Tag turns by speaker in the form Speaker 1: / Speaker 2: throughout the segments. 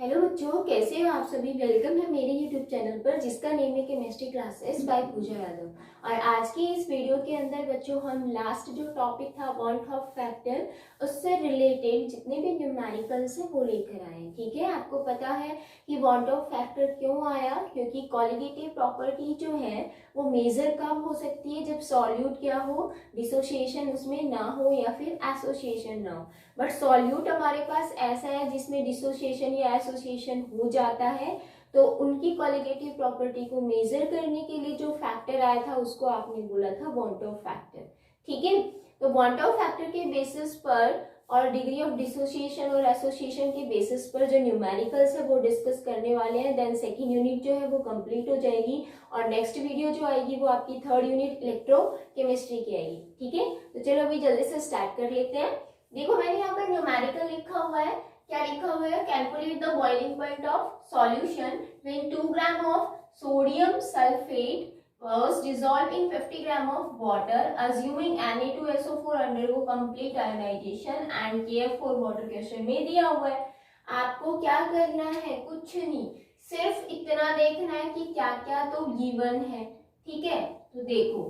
Speaker 1: Hello बच्चों, कैसे हो आप सभी। वेलकम है मेरे यूट्यूब चैनल पर जिसका नेम है केमिस्ट्री क्लासेस बाय पूजा यादव। और आज की इस वीडियो के अंदर बच्चों हम लास्ट जो टॉपिक था वांट ऑफ फैक्टर उससे रिलेटेड जितने भी न्यूमेरिकल्स हैं वो लेकर आए। ठीक है, आपको पता है कि वांट ऑफ फैक्टर क्यों आया, क्योंकि कॉलिगेटिव प्रॉपर्टी जो है वो मेजर कब हो सकती है, जब सॉल्यूट क्या हो, डिसोसिएशन उसमें ना हो या फिर एसोसिएशन ना हो। बट सॉल्यूट हमारे पास ऐसा है जिसमें डिसोसिएशन या एसोसिएशन हो जाता है, तो उनकी क्वालिटेटिव प्रॉपर्टी को मेजर करने के लिए जो फैक्टर आया था उसको आपने बोला था वांट ऑफ फैक्टर। ठीक है, तो वांट ऑफ फैक्टर के बेसिस पर और डिग्री ऑफ डिसोसिएशन और एसोसिएशन के बेसिस पर जो न्यूमेरिकल्स है वो डिस्कस करने वाले हैं। देन सेकंड यूनिट जो है वो कंप्लीट हो जाएगी और नेक्स्ट वीडियो जो आएगी वो आपकी थर्ड यूनिट इलेक्ट्रोकेमिस्ट्री की आएगी। ठीक है, तो चलो अभी जल्दी से स्टार्ट कर लेते हैं। देखो मैंने यहाँ पर न्यूमेरिकल लिखा हुआ है, क्या लिखा हुआ है, calculate the boiling point of solution when 2 gram of sodium sulphate was dissolved in 50 gram of water assuming Na2SO4 undergo complete ionization and KF4 water question में दिया हुआ है। आपको क्या करना है, कुछ नहीं, सिर्फ इतना देखना है कि क्या क्या तो गिवन है। ठीक है, तो देखो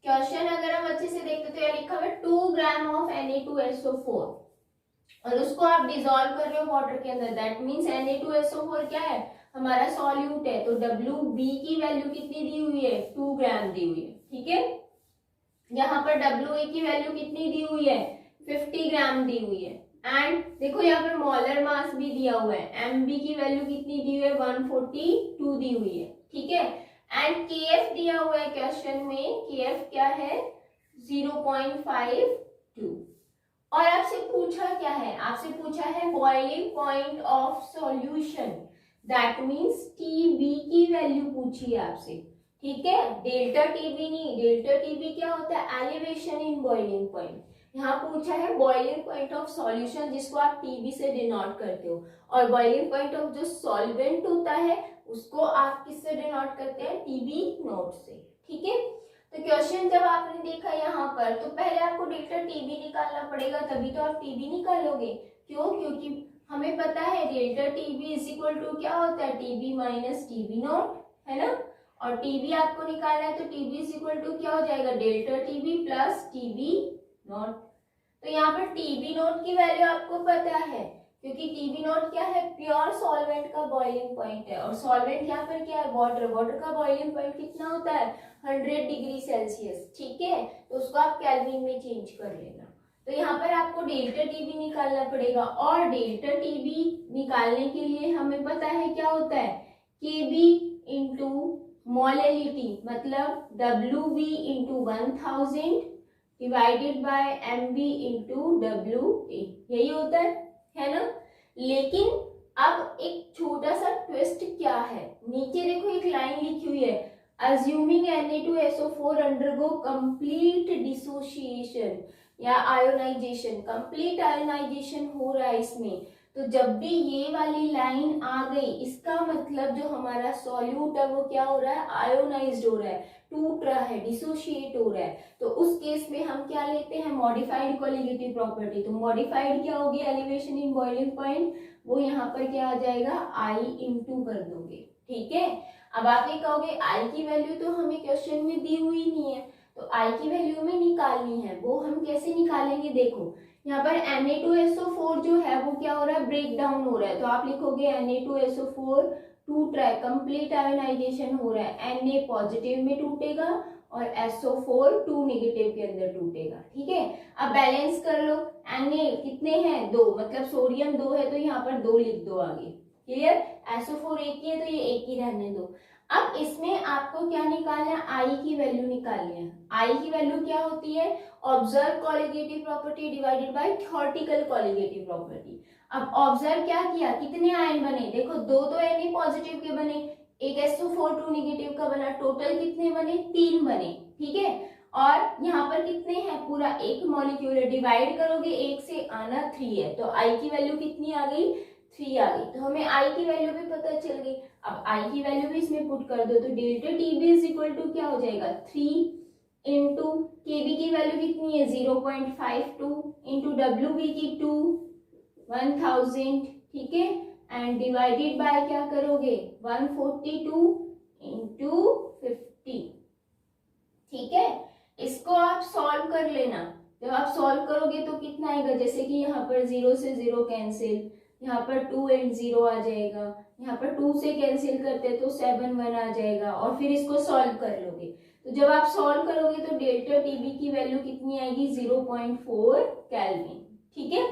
Speaker 1: क्वेश्चन अगर हम अच्छे से देखते तो यह लिखा हुआ है 2 ग्राम ऑफ Na2SO4 और उसको आप डिसॉल्व कर रहे हो वाटर के अंदर। दैट मींस Na2SO4 क्या है, हमारा सॉल्यूट है, तो WB की वैल्यू कितनी दी हुई है, 2 ग्राम दी हुई है। ठीक है, यहाँ पर WA की वैल्यू कितनी दी हुई है, 50 ग्राम दी हुई है। एंड देखो यहाँ पर मोलर मास भी दिया हुआ है, MB की वैल्यू कितनी दी हुई है, 142 दी हुई है। ठीक है, एंड KF दिया हुआ है क्वेश्चन में, KF क्या है 0.52 और आपसे पूछा क्या है, आपसे पूछा है boiling point of solution, that means TB की वैल्यू पूछी है आपसे। ठीक है, डेल्टा TB नहीं, डेल्टा TB क्या होता है, एलिवेशन इन बॉइलिंग पॉइंट। यहाँ पूछा है बॉइलिंग पॉइंट ऑफ सॉल्यूशन जिसको आप TB से डिनोट करते हो, और बॉइलिंग पॉइंट ऑफ जो सॉल्वेंट होता है उसको आप किससे डिनोट करते हैं, TB नोट से। ठीक है, तो क्वेश्चन जब आपने देखा यहाँ पर तो पहले आपको डेल्टा TB निकालना पड़ेगा, तभी तो आप TB निकालोगे। क्यों, क्योंकि हमें पता है delta TB is equal to क्या होता है, TB माइनस TB नॉट, है ना। और TB आपको निकालना है तो TB इज इक्वल टू क्या हो जाएगा, delta TB plus TB not. तो यहाँ पर TB नॉट की वैल्यू आपको पता है, क्योंकि TB नॉट क्या है, प्योर सॉल्वेंट का बॉइलिंग पॉइंट है, और सॉल्वेंट यहाँ पर क्या है, वाटर। वाटर का बॉइलिंग पॉइंट कितना होता है, 100 डिग्री सेल्सियस। ठीक है, तो उसको आप केल्विन में चेंज कर लेना। तो यहाँ पर आपको डेल्टा TB निकालना पड़ेगा, और डेल्टा TB निकालने के लिए हमें पता है क्या होता है, KB इंटू मोलेलिटी, मतलब WB into 1000 divided by MB into WA, यही होता है ना। लेकिन अब एक छोटा सा ट्विस्ट क्या है, नीचे देखो एक लाइन लिखी हुई है, assuming Na2SO4 undergo complete dissociation या आयोनाइजेशन, कंप्लीट आयोनाइजेशन हो रहा है इसमें। तो जब भी ये वाली लाइन आ गई इसका मतलब जो हमारा सॉल्यूट है वो क्या हो रहा है, आयोनाइज्ड हो रहा है, टूट रहा है, डिसोशिएट हो रहा है। तो उस केस में हम क्या लेते हैं, मॉडिफाइड कोलिगेटिव प्रॉपर्टी। तो मॉडिफाइड क्या होगी, एलिवेशन इन बॉइलिंग पॉइंट, वो यहाँ पर क्या आ जाएगा, I इंटू कर दोगे। ठीक है, अब आप ये कहोगे I की वैल्यू तो हमें क्वेश्चन में दी हुई नहीं है, तो I की वैल्यू में निकालनी है, वो हम कैसे निकालेंगे। देखो यहाँ पर Na2SO4 जो है वो क्या हो रहा है, ब्रेक डाउन हो रहा है, तो आप लिखोगे Na2SO4 टूट रहा है, कंप्लीट आयोनाइजेशन हो रहा है, Na पॉजिटिव में टूटेगा और SO4 2 नेगेटिव के अंदर टूटेगा। ठीक है, अब बैलेंस कर लो, Na कितने हैं, 2, मतलब सोडियम 2 है तो यहाँ पर 2 लिख दो आगे। क्लियर, SO4 एक ही है तो ये एक ही रहने दो। अब इसमें आपको क्या निकालना है, I की वैल्यू निकालनी है। I की वैल्यू क्या होती है, observe colligative property divided by theoretical colligative property. अब ऑब्जर्व क्या किया, कितने आयन बने, देखो 2 तो Na पॉजिटिव के बने, एक SO4 2 नेगेटिव का बना, टोटल कितने बने, 3 बने। ठीक है, और यहाँ पर कितने हैं, पूरा एक मॉलिक्यूल है, डिवाइड करोगे 1 से आना 3 है, तो I की वैल्यू कितनी आ गई, 3 आ गई। तो हमें I की वैल्यू भी पता चल गई। अब I की वैल्यू भी इसमें पुट कर दो, तो delta TB is equal to क्या हो जाएगा, 3 इंटू KB की वैल्यू कितनी है, 0.52 इंटू WB की 2, 1000। ठीक है, एंड डिवाइडेड बाय क्या करोगे 142 इंटू 50। ठीक है, इसको आप सॉल्व कर लेना। जब आप सॉल्व करोगे तो कितना आएगा, जैसे कि यहाँ पर 0 से 0 कैंसिल, यहाँ पर 2 एंड 0 आ जाएगा, यहाँ पर 2 से कैंसिल करते तो 7 1 आ जाएगा, और फिर इसको सॉल्व कर लोगे। तो जब आप सॉल्व करोगे तो डेल्टा टीबी की वैल्यू कितनी आएगी 0.4 केल्विन। ठीक है,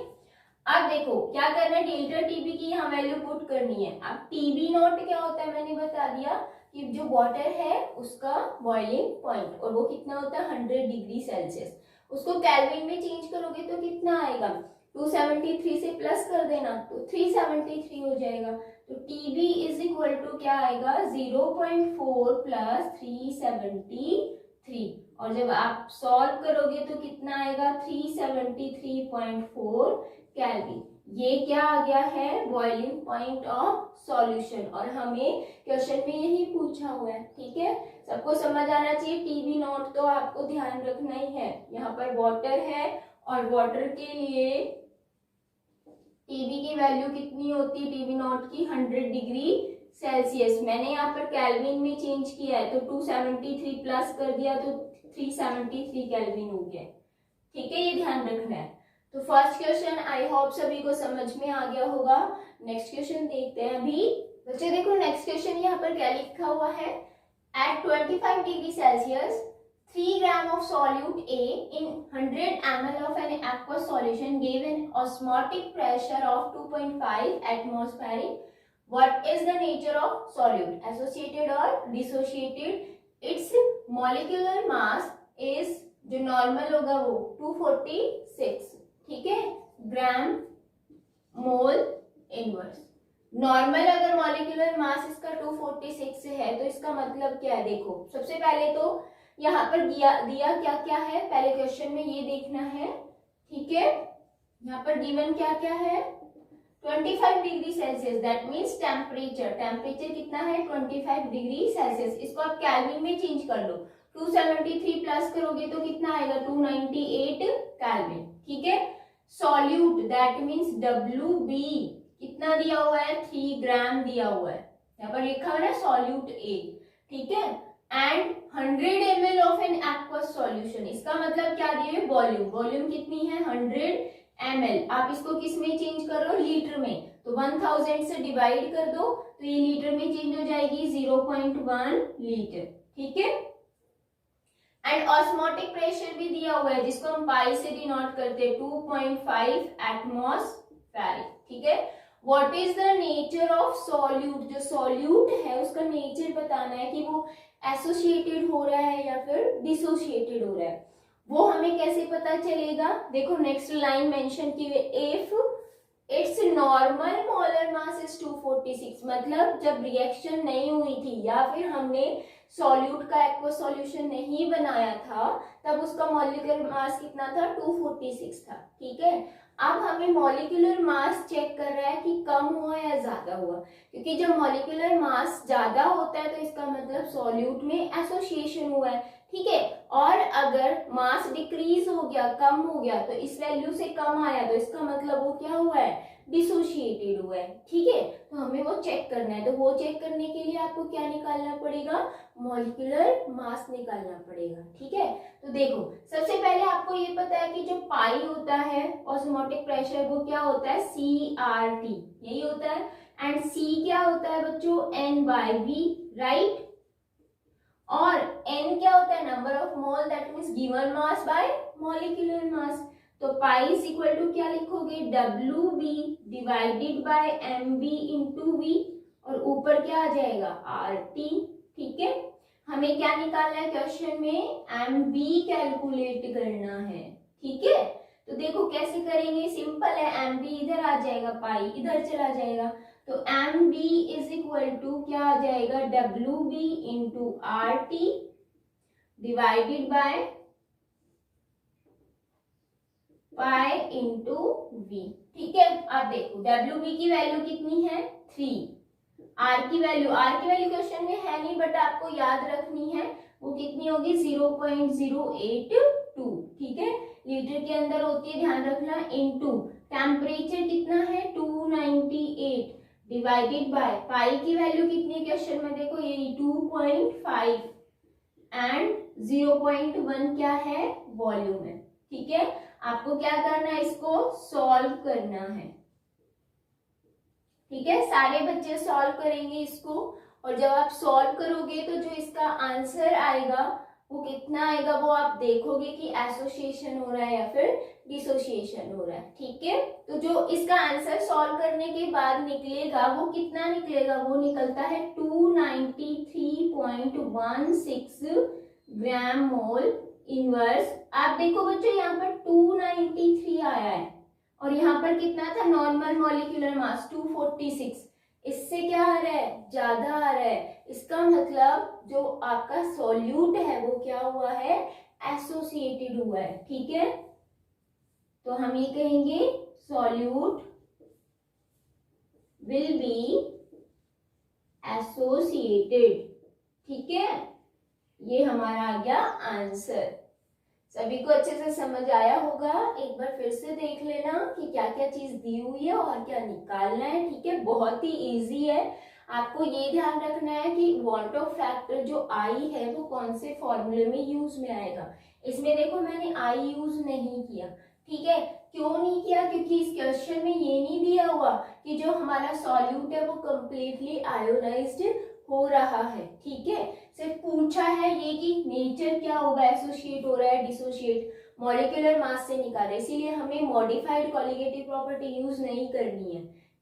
Speaker 1: अब देखो क्या करना है, डेल्टा टीबी की यहाँ वैल्यू पुट करनी है। अब टीबी नॉट क्या होता है मैंने बता दिया कि जो वाटर है उसका बॉइलिंग पॉइंट, और वो कितना होता है 100 डिग्री सेल्सियस। उसको केल्विन में चेंज करोगे तो कितना आएगा, 273 से प्लस कर देना तो 373 हो जाएगा। तो टीबी इज इक्वल टू क्या आएगा 0.4 प्लस 373, और जब आप सॉल्व करोगे तो कितना आएगा 373.4 केल्विन। ये क्या आ गया है बॉइलिंग पॉइंट ऑफ सॉल्यूशन, और हमें क्वेश्चन में यही पूछा हुआ है। ठीक है, सबको समझ आना चाहिए। टीबी नॉट तो आपको ध्यान रखना ही है। यहाँ पर वाटर है और वाटर के लिए टीबी की वैल्यू कितनी होती है टीबी नॉट की 100 डिग्री सेल्सियस। मैंने यहाँ पर केल्विन में चेंज किया है तो 273 प्लस कर दिया तो 373 केल्विन हो गया। ठीक है, ये ध्यान रखना है। तो फर्स्ट क्वेश्चन आई होप सभी को समझ में आ गया होगा। नेक्स्ट क्वेश्चन देखते हैं अभी। बच्चे देखो नेक्स्ट क्वेश्चन यहाँ पर क्या लिखा हुआ है, at 25 degree Celsius 3 gram of solute A in 100 ml of an aqueous solution gave an osmotic pressure of 2.5 atmospheric. What is the nature of solute? Associated or dissociated? Its molecular mass is, जो normal होगा वो 246, ठीक है, ग्राम mole inverse. Normal अगर molecular mass इसका 246 है तो इसका मतलब क्या है, देखो सबसे पहले तो यहाँ पर दिया क्या क्या है, पहले क्वेश्चन में ये देखना है। ठीक है, यहाँ पर गिवन क्या क्या है 25 degree Celsius, that means temperature कितना है 25 डिग्री सेल्सियस। इसको आप केल्विन में चेंज कर लो, 273 प्लस करोगे तो कितना आएगा 298 केल्विन। ठीक है, सॉल्यूट दैट मीन्स WB कितना दिया हुआ है 3 ग्राम दिया हुआ है, यहाँ पर लिखा हुआ है सॉल्यूट A। ठीक है, and 100 ml of an aqueous solution, इसका मतलब क्या दिए वॉल्यूम कितनी है 100 ml। आप इसको किस में चेंज करो लीटर में, तो 1000 से डिवाइड कर दो तो ये लीटर में चेंज हो जाएगी 0.1 लीटर। ठीक है, एंड ऑस्मोटिक प्रेशर भी दिया हुआ है जिसको हम पाई से डिनोट करते हैं 2.5 एटमॉस्फेरिक। ठीक है, what is the nature of solute, जो सॉल्यूट है उसका नेचर बताना है कि वो एसोसिएटेड हो रहा है या फिर डिसोसिएटेड हो रहा है। वो हमें कैसे पता चलेगा, देखो नेक्स्ट लाइन मेंशन की हुई, if it's normal molar mass is 246, मतलब जब रिएक्शन नहीं हुई थी या फिर हमने सॉल्यूट का एक्वस सॉल्यूशन नहीं बनाया था तब उसका मॉलिक्यूलर मास कितना था 246 था। ठीक है, अब हमें मॉलिक्यूलर मास चेक कर रहा है कि कम हुआ या ज्यादा हुआ, क्योंकि जब मॉलिक्यूलर मास ज्यादा होता है तो इसका मतलब सॉल्यूट में एसोसिएशन हुआ है। ठीक है, और अगर मास डिक्रीज हो गया कम हो गया तो इस वैल्यू से कम आया तो इसका मतलब वो क्या हुआ है डिसोशिएटेड हुआ है। ठीक है, तो हमें वो चेक करना है, तो वो चेक करने के लिए आपको क्या निकालना पड़ेगा मॉलिक्यूलर मास निकालना पड़ेगा। ठीक है, तो देखो सबसे पहले आपको ये पता है कि जो पाई होता है ऑस्मोटिक प्रेशर वो क्या होता है CRT, यही होता है, एंड C क्या होता है बच्चों N/V, राइट, और N क्या होता है number of mole, that means given mass by molecular mass. तो पाई इज इक्वल टू क्या लिखोगे WB divided by MB into V, और ऊपर क्या आ जाएगा RT। ठीक है, हमें क्या निकालना है क्वेश्चन में MB कैलकुलेट करना है। ठीक है, तो देखो कैसे करेंगे, सिंपल है, MB इधर आ जाएगा पाई इधर चला जाएगा, तो MB इज इक्वल टू क्या आ जाएगा WB into RT divided by pi into V। ठीक है, अब देखो WB की वैल्यू कितनी है 3, R की वैल्यू क्वेश्चन में है नहीं बट आपको याद रखनी है, वो कितनी होगी 0.082। ठीक है, लीटर के अंदर होती है ध्यान रखना, इनटू टेम्परेचर कितना है 298 डिवाइडेड बाय पाई की वैल्यू कितनी क्वेश्चन में देखो ये 2.5 एंड 0.1 क्या है वॉल्यूम है। ठीक है, आपको क्या करना है, इसको सॉल्व करना है। ठीक है, सारे बच्चे सॉल्व करेंगे इसको, और जब आप सॉल्व करोगे तो जो इसका आंसर आएगा वो कितना आएगा वो आप देखोगे कि एसोसिएशन हो रहा है या फिर डिसोसिएशन हो रहा है। ठीक है, तो जो इसका आंसर सॉल्व करने के बाद निकलेगा वो कितना निकलेगा, वो निकलता है 293.16 ग्राम मोल इनवर्स। आप देखो बच्चों यहाँ पर 293 आया है और यहाँ पर कितना था नॉर्मल मॉलिक्यूलर मास 246, इससे क्या आ रहा है, ज्यादा आ रहा है। इसका मतलब जो आपका सॉल्यूट है वो क्या हुआ है, एसोसिएटेड हुआ है। ठीक है, तो हम ये कहेंगे सॉल्यूट विल बी एसोसिएटेड। ठीक है, ये हमारा आ गया आंसर। सभी को अच्छे से समझ आया होगा, एक बार फिर से देख लेना कि क्या क्या चीज दी हुई है और क्या निकालना है। ठीक है, बहुत ही इजी है। आपको ये ध्यान रखना है कि वॉट ऑफ फैक्टर जो आई है वो कौन से फॉर्मूले में यूज में आएगा। इसमें देखो मैंने आई यूज नहीं किया। ठीक है, क्यों नहीं किया, क्योंकि इस क्वेश्चन में ये नहीं दिया हुआ कि जो हमारा सॉल्यूट है वो कंप्लीटली आयोनाइज्ड हो रहा है। ठीक है, सिर्फ पूछा है ये कि नेचर क्या होगा, एसोसिएट हो रहा है डिसोसिएट, मॉलिक्यूलर मास से निकाल रहे हैं, इसीलिए हमें मॉडिफाइड कॉलिगेटिव प्रॉपर्टी यूज नहीं करनी है।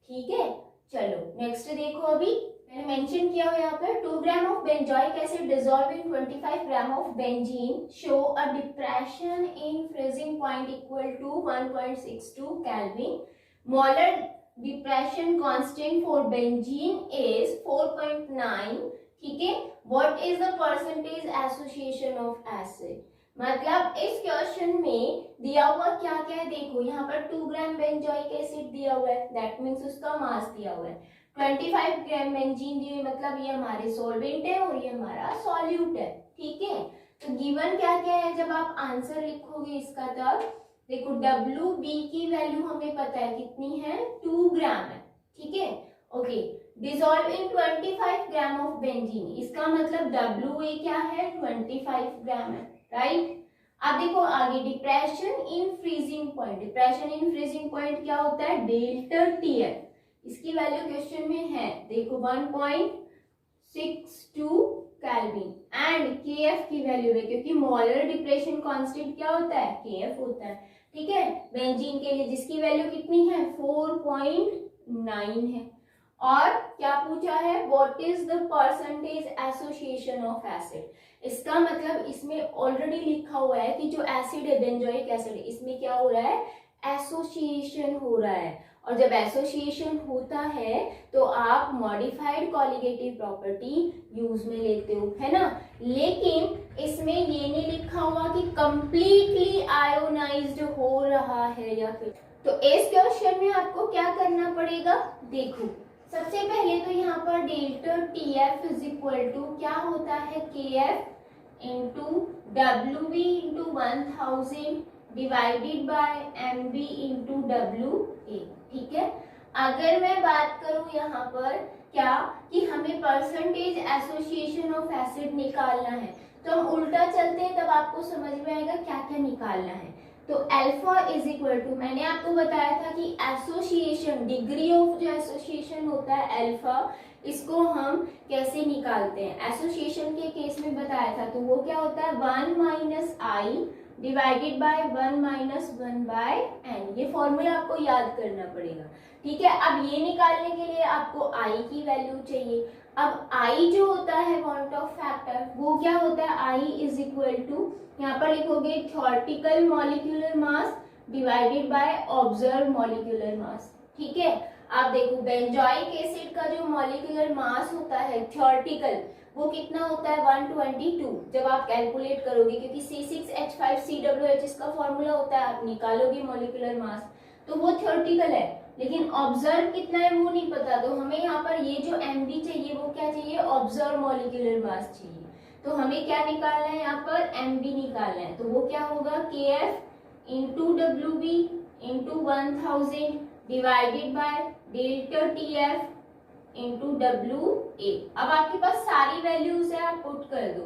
Speaker 1: ठीक है, चलो नेक्स्ट देखो। अभी मैंने मेंशन किया हुआ यहाँ पर 2 gram of benzoic acid dissolve in 25 gram of benzene show a depression in freezing point equal to 1.62 kelvin. Molar depression constant for benzene is 4.9। ठीक है, what is the percentage association of acid. मतलब इस question में दिया हुआ क्या क्या है, देखो यहाँ पर 2 ग्राम बेंजोइक एसिड दिया हुआ है, दैट मीन्स उसका मास दिया हुआ है। 25 ग्राम बेंजीन दिए, मतलब ये हमारे सॉल्वेंट है और ये हमारा सॉल्यूट है। ठीक है, तो गिवन क्या क्या है, जब आप आंसर लिखोगे इसका तब देखो WB की वैल्यू हमें पता है कितनी है, 2 ग्राम है। ठीक है, okay, dissolve in 25 gram of benzene, इसका मतलब WA क्या है, 25 ग्राम है। राइट, अब देखो आगे depression in freezing point. Depression in freezing point क्या होता है, डेल्टा TF, इसकी वैल्यू क्वेश्चन में है देखो 1.62 केल्विन एंड KF की वैल्यू है, क्योंकि मोलर डिप्रेशन कांस्टेंट क्या होता है, KF होता है। ठीक है, बेंजीन के लिए जिसकी वैल्यू कितनी है 4.9 है। और क्या पूछा है, what is the percentage association of acid. इसका मतलब इसमें ऑलरेडी लिखा हुआ है कि जो एसिड है बेंजोइक एसिड, इसमें क्या हो रहा है, एसोसिएशन हो रहा है। और जब एसोसिएशन होता है तो आप मॉडिफाइड कॉलिगेटिव प्रॉपर्टी यूज में लेते हो, है ना। लेकिन इसमें ये नहीं लिखा हुआ कि कंप्लीटली आयोनाइज्ड हो रहा है या फिर। तो इस क्वेश्चन में आपको क्या करना पड़ेगा, देखो सबसे पहले तो यहाँ पर delta TF is equal to क्या होता है, KF into WB into 1000 divided by MB into WA। ठीक है, अगर मैं बात करूं यहाँ पर क्या कि हमें परसेंटेज एसोसिएशन ऑफ एसिड निकालना है, तो हम उल्टा चलते हैं, तब आपको समझ में आएगा क्या क्या निकालना है। तो अल्फा इज इक्वल टू, मैंने आपको बताया था कि एसोसिएशन, डिग्री ऑफ जो एसोसिएशन होता है अल्फा, इसको हम कैसे निकालते हैं, एसोसिएशन के केस में बताया था। तो वो क्या होता है 1 minus i divided by 1 minus 1 by n, ये फॉर्मूला आपको याद करना पड़ेगा। ठीक है, अब ये निकालने के लिए आपको आई की वैल्यू चाहिए। अब आई जो होता है वांट ऑफ फैक्टर, वो क्या होता है, आई इज इक्वल टू, यहाँ पर लिखोगे theoretical molecular mass divided by observe molecular mass. ठीक है, आप देखो बेंजोइक एसिड का जो मॉलिक्यूलर मास होता है थ्योरेटिकल, वो कितना होता है 122 जब आप कैलकुलेट करोगे, क्योंकि C6H5COOH इसका फॉर्मूला होता है, आप निकालोगे मॉलिक्यूलर मास, तो वो थ्योरेटिकल है। लेकिन ऑब्जर्व कितना है वो नहीं पता, तो हमें यहाँ पर ये जो MB चाहिए वो क्या चाहिए, ऑब्जर्व मॉलिक्यूलर मास चाहिए। तो हमें क्या निकालना है, यहाँ पर MB निकालना है। तो वो क्या होगा KF into WB into 1000 divided by delta TF into W A. अब आपके पास सारी वैल्यूज है, आप पुट कर दो।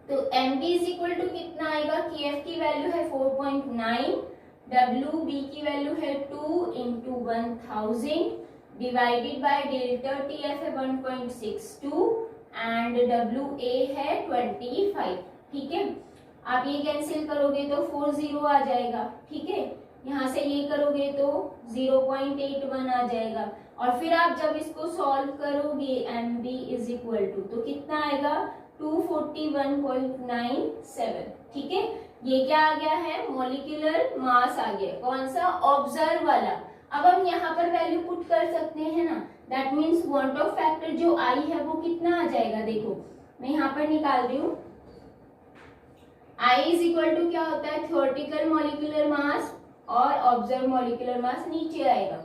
Speaker 1: तो M B is equal to कितना आएगा, के एफ की वैल्यू है 4.9, डब्ल्यू बी की वैल्यू है 2 into 1000 divided by delta T F है 1.62 एंड डब्ल्यू ए है 25। ठीक है, आप ये कैंसिल करोगे तो 40 आ जाएगा। ठीक है, यहाँ से ये करोगे तो 0.81 आ जाएगा। और फिर आप जब इसको सॉल्व करोगे M B is equal to, तो कितना आएगा 241.97। ठीक है, ये क्या आ गया है, मॉलिक्यूलर मास आ गया। कौन सा, ऑब्जर्व वाला। अब हम यहाँ पर वैल्यू पुट कर सकते हैं ना, that means want of factor जो आई है वो कितना आ जाएगा। देखो मैं यहाँ पर निकाल रही हूँ, आई इज इक्वल टू क्या होता है, थ्योरेटिकल मॉलिक्यूलर मास और ऑब्जर्व मॉलिक्यूलर मास नीचे आएगा।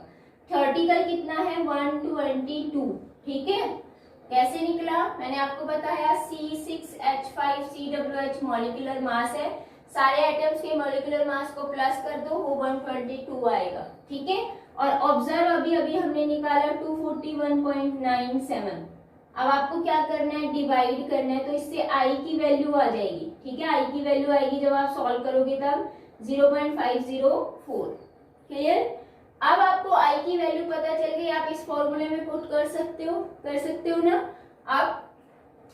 Speaker 1: थ्योरेटिकल कितना है 122। ठीक है, कैसे निकला, मैंने आपको बताया C6H5COOH मॉलिक्यूलर मास है। सारे एटम्स के मॉलिक्यूलर मास को प्लस कर दो, वो 122 आएगा। ठीक है, और ऑब्जर्व अभी अभी हमने निकाला 241.97। अब आपको क्या करना है, डिवाइड करना है, तो इससे आई की वैल्यू आ जाएगी। ठीक है, आई की वैल्यू आएगी जब आप सॉल्व करोगे तब 0.504। क्लियर। अब आपको आई की वैल्यू पता चल गई, आप इस फॉर्मूले में पुट कर सकते हो ना। अब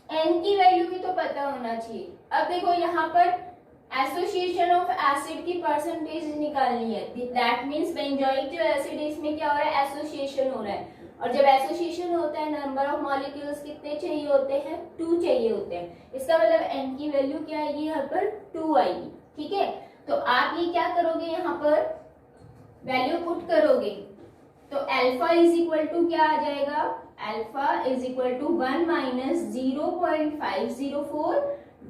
Speaker 1: एन की वैल्यू भी तो पता होना चाहिए। अब देखो यहाँ पर एसोसिएशन ऑफ एसिड की परसेंटेज निकालनी है, दैट मीन्स बेंजोइक जो एसिड है इसमें क्या हो रहा है, एसोसिएशन हो रहा है। और जब एसोसिएशन होता है नंबर ऑफ मॉलिक्यूल्स कितने चाहिए होते हैं, 2 चाहिए होते हैं। इसका मतलब एन की वैल्यू क्या आएगी, यहाँ पर 2 आएगी। ठीक है, तो आप ये क्या करोगे, यहाँ पर वैल्यू पुट करोगे तो अल्फा इज इक्वल टू क्या आ जाएगा, अल्फा इज इक्वल टू 1 माइनस 0.504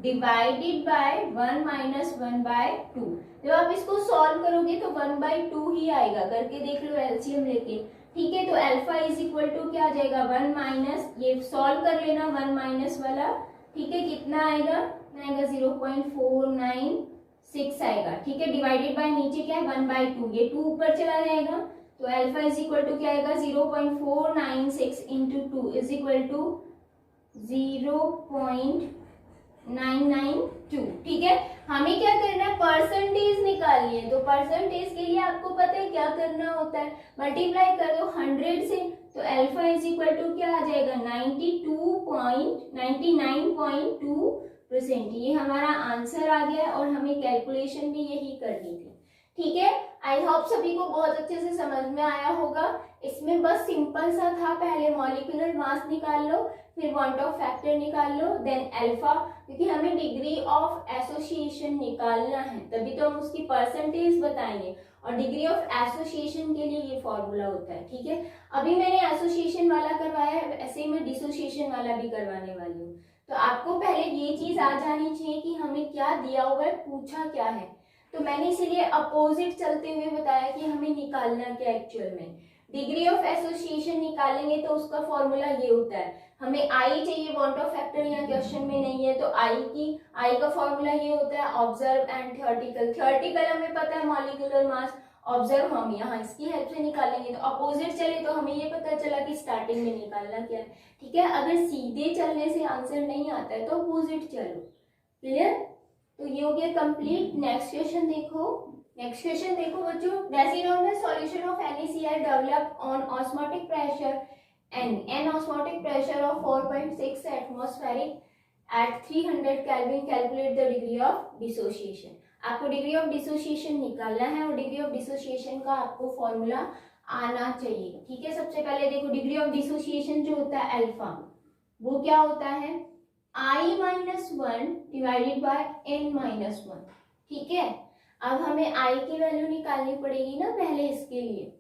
Speaker 1: डिवाइडेड बाय 1 माइनस 1/2। जब आप इसको सॉल्व करोगे तो 1/2 ही आएगा, करके देख लो एलसीएम लेके। ठीक है, तो अल्फा इज इक्वल टू क्या आ जाएगा, 1 माइनस, ये सॉल्व कर लेना 1 माइनस वाला। ठीक है, कितना आएगा, 0.496 आएगा। ठीक है, डिवाइडेड बाय नीचे क्या है 1/2, ये 2 ऊपर चला जाएगा, तो अल्फा इज इक्वल टू क्या आएगा 0.496 इंटू 2 इज इक्वल टू 0.992। ठीक है, हमें क्या करना है, परसेंटेज निकालनी है। तो परसेंटेज के लिए आपको पता है क्या करना होता है, मल्टीप्लाई कर दो 100 से, तो अल्फा इज इक्वल टू क्या आ जाएगा 99.2%। ये हमारा आंसर आ गया और हमें कैलकुलेशन भी यही करनी थी। ठीक है, आई होप सभी को बहुत अच्छे से समझ में आया होगा। इसमें बस सिंपल सा था, पहले मॉलिक्यूलर मास निकाल लो, फिर वांट ऑफ फैक्टर निकाल लो, देन अल्फा, क्योंकि हमें डिग्री ऑफ एसोसिएशन निकालना है तभी तो हम उसकी परसेंटेज बताएंगे, और डिग्री ऑफ एसोसिएशन के लिए ये फॉर्मूला होता है। ठीक है, अभी मैंने एसोसिएशन वाला करवाया है, ऐसे ही मैं डिसोसिएशन वाला भी करवाने वाली हूँ। तो आपको पहले ये चीज आ जानी चाहिए कि हमें क्या दिया हुआ है, पूछा क्या है। तो मैंने इसीलिए अपोजिट चलते हुए बताया कि हमें निकालना क्या एक्चुअल में। डिग्री ऑफ एसोसिएशन निकालेंगे तो उसका फॉर्मूला ये होता है, हमें आई चाहिए, वांट ऑफ फैक्टर यहाँ क्वेश्चन में नहीं है, तो आई का फॉर्मूला ये होता है ऑब्जर्व एंड थ्योरेटिकल। थ्योरेटिकल हमें पता है मॉलिक्यूलर मास, ऑब्जर्व हम यहाँ इसकी हेल्प से निकालेंगे। तो अपोजिट चले तो हमें ये पता चला कि स्टार्टिंग में निकालना क्या है। ठीक है, अगर सीधे चलने से आंसर नहीं आता है तो अपोजिट चलो। क्लियर, तो ये हो गया कंप्लीट। नेक्स्ट क्वेश्चन देखो, बच्चों, decinormal solution of NaCl develop on osmotic pressure an osmotic pressure of 4.6 atmospheric at 300 kelvin, calculate the degree of dissociation. आपको डिग्री ऑफ डिसोसिएशन निकालना है और डिग्री ऑफ डिसोसिएशन का आपको फॉर्मूला आना चाहिए। ठीक है, सबसे पहले देखो डिग्री ऑफ डिसोसिएशन जो होता है अल्फा, वो क्या होता है I-1 डिवाइडेड बाय N-1। ठीक है, अब हमें I की वैल्यू निकालनी पड़ेगी ना पहले इसके लिए।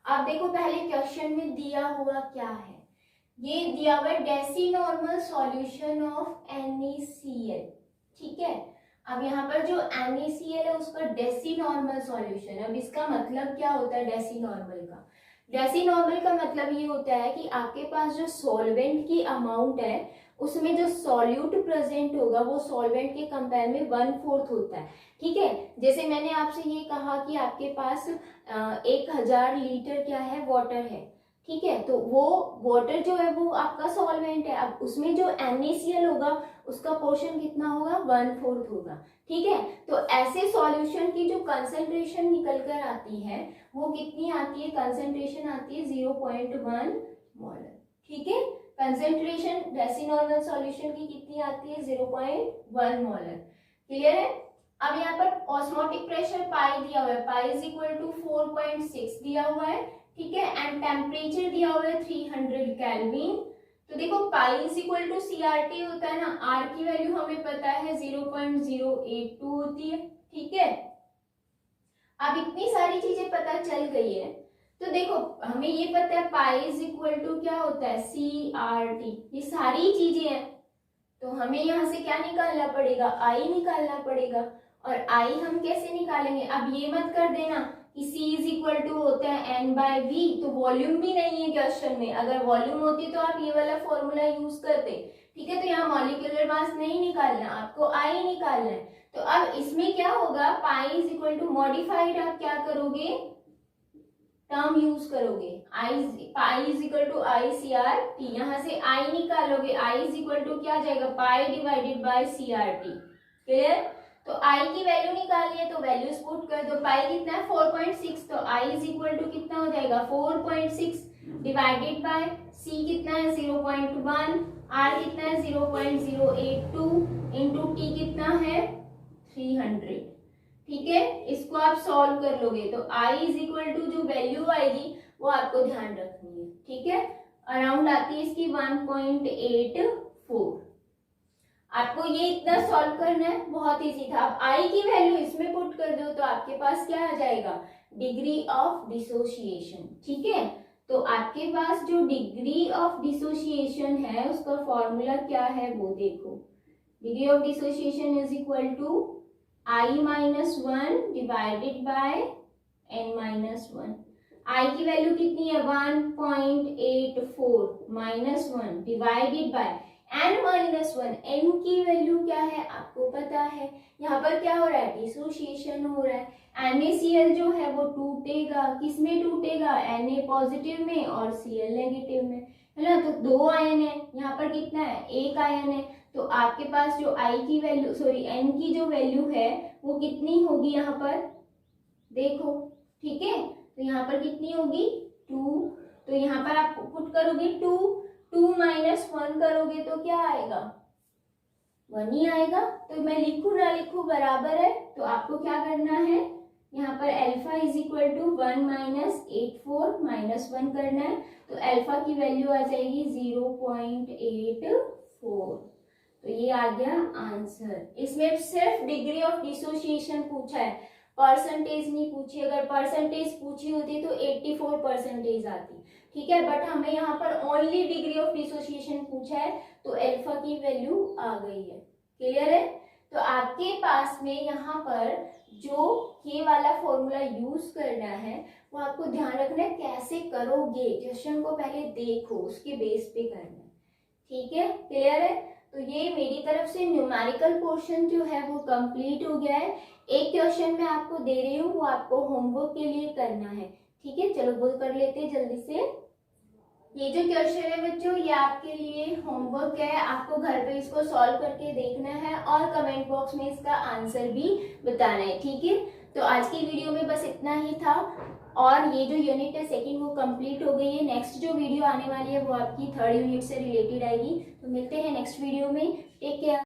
Speaker 1: अब देखो पहले क्वेश्चन में दिया हुआ क्या है, ये दिया हुआ है डेसिनॉर्मल सॉल्यूशन ऑफ NaCl। ठीक है, अब यहाँ पर जो NaCl है उसका डेसिनॉर्मल सॉल्यूशन। अब इसका मतलब क्या होता है डेसिनॉर्मल का, डेसिनॉर्मल का मतलब ये होता है कि आपके पास जो सॉल्वेंट की अमाउंट है उसमें जो सॉल्यूट प्रेजेंट होगा वो सॉल्वेंट के कंपेयर में 1/4 होता है। ठीक है, जैसे मैंने आपसे ये कहा कि आपके पास 1000 लीटर क्या है, वाटर है। ठीक है, तो वो वाटर जो है वो आपका सॉल्वेंट है। अब उसमें जो NaCl होगा उसका पोर्शन कितना होगा, 1/4 होगा। ठीक है, तो ऐसे सॉल्यूशन की जो कंसंट्रेशन निकल कर आती है वो कितनी आती है, कंसंट्रेशन आती है 0.1 मोलर। ठीक है, कंसंट्रेशन वैसे नॉर्मल सॉल्यूशन की कितनी आती है, 0.1 मोलर। क्लियर है। अब यहाँ पर ऑस्मोटिक प्रेशर पाई दिया हुआ है, पाई इज इक्वल टू 4.6 दिया हुआ है। ठीक है, एंड टेम्परेचर दिया हुआ है 300 केल्विन। तो देखो pi is equal to CRT होता है ना, आर की वैल्यू हमें पता है 0.082 होती है। ठीक है, अब इतनी सारी चीजें पता चल गई है, तो देखो हमें ये पता है पाई इज इक्वल टू क्या होता है, CRT, ये सारी चीजें हैं। तो हमें यहाँ से क्या निकालना पड़ेगा, आई निकालना पड़ेगा। और आई हम कैसे निकालेंगे, अब ये मत कर देना कि C इज इक्वल टू होता है N/V, तो वॉल्यूम भी नहीं है क्वेश्चन में। अगर वॉल्यूम होती तो आप ये वाला फॉर्मूला यूज करते। ठीक है, तो यहाँ मॉलिक्यूलर मास नहीं निकालना, आपको आई निकालना है। तो अब इसमें क्या होगा, pi is equal to modified, आप क्या करोगे, टर्म यूज करोगे, pi is equal to ICRT। यहाँ से आई निकालोगे, आई इज इक्वल टू क्या जाएगा, पाई डिवाइडेड बाय CRT। क्लियर। तो आई की वैल्यू निकालनी है तो वैल्यूज पुट कर दो। पाई कितना है, 4.6, तो आई इज इक्वल टू कितना हो जाएगा, 4.6 डिवाइडेड बाय सी कितना है, 0.1, आर कितना है 0.082, इंटू टी कितना है 300। ठीक है, इसको आप सॉल्व कर लोगे तो आई इज इक्वल टू जो वैल्यू आएगी वो आपको ध्यान रखनी है। ठीक है, अराउंड आती है इसकी 1.84। आपको ये इतना सॉल्व करना है, बहुत इजी था। अब आई की वैल्यू इसमें पुट कर दो तो आपके पास क्या आ जाएगा, डिग्री ऑफ डिसोसिएशन। ठीक है, तो आपके पास जो डिग्री ऑफ डिसोसिएशन है उसका फॉर्मूला क्या है वो देखो। Degree of dissociation is equal to I-1 divided by N-1। I की वैल्यू कितनी है, 1.84 -1 डिवाइडेड बाय N-1। N की वैल्यू क्या है आपको पता है, यहाँ पर क्या हो रहा है, डिसोसिएशन हो रहा है। NaCl जो है वो टूटेगा, किस में टूटेगा, Na पॉजिटिव में और Cl नेगेटिव में, है ना। तो 2 आयन है, यहाँ पर कितना है, 1 आयन है। तो आपके पास जो आई की वैल्यू, सॉरी N की जो वैल्यू है वो कितनी होगी यहाँ पर देखो। ठीक है, तो यहाँ पर कितनी होगी 2, तो यहाँ पर आप पुट करोगे 2 -1 करोगे तो क्या आएगा, 1 ही आएगा। तो मैं लिखू ना लिखू बराबर है, तो आपको क्या करना है, यहाँ पर अल्फा इज इक्वल टू 1 -84 -1 करना है। तो अल्फा की वैल्यू आ जाएगी 0.84। तो ये आ गया आंसर। इसमें सिर्फ डिग्री ऑफ डिसोसिएशन पूछा है, परसेंटेज नहीं पूछी। अगर परसेंटेज पूछी होती तो 84% आती। ठीक है, बट हमें यहाँ पर ओनली डिग्री ऑफ डिसोसिएशन पूछा है तो अल्फा की वैल्यू आ गई है। क्लियर है। तो आपके पास में यहाँ पर जो के वाला फॉर्मूला यूज करना है वो आपको ध्यान रखना है, कैसे करोगे क्वेश्चन को पहले देखो, उसके बेस पे करना है। ठीक है, क्लियर है। तो ये मेरी तरफ से न्यूमेरिकल पोर्शन जो है वो कंप्लीट हो गया है। एक क्वेश्चन मैं आपको दे रही हूँ, वो आपको होमवर्क के लिए करना है। ठीक है, चलो वो कर लेते हैं जल्दी से। ये जो क्वेश्चन है बच्चों, ये आपके लिए होमवर्क है, आपको घर पे इसको सॉल्व करके देखना है और कमेंट बॉक्स में इसका आंसर भी बताना है। ठीक है, तो आज की वीडियो में बस इतना ही था, और ये जो यूनिट है सेकंड वो कंप्लीट हो गई है। नेक्स्ट जो वीडियो आने वाली है वो आपकी 3rd यूनिट से रिलेटेड आएगी। तो मिलते हैं नेक्स्ट वीडियो में, टेक केयर।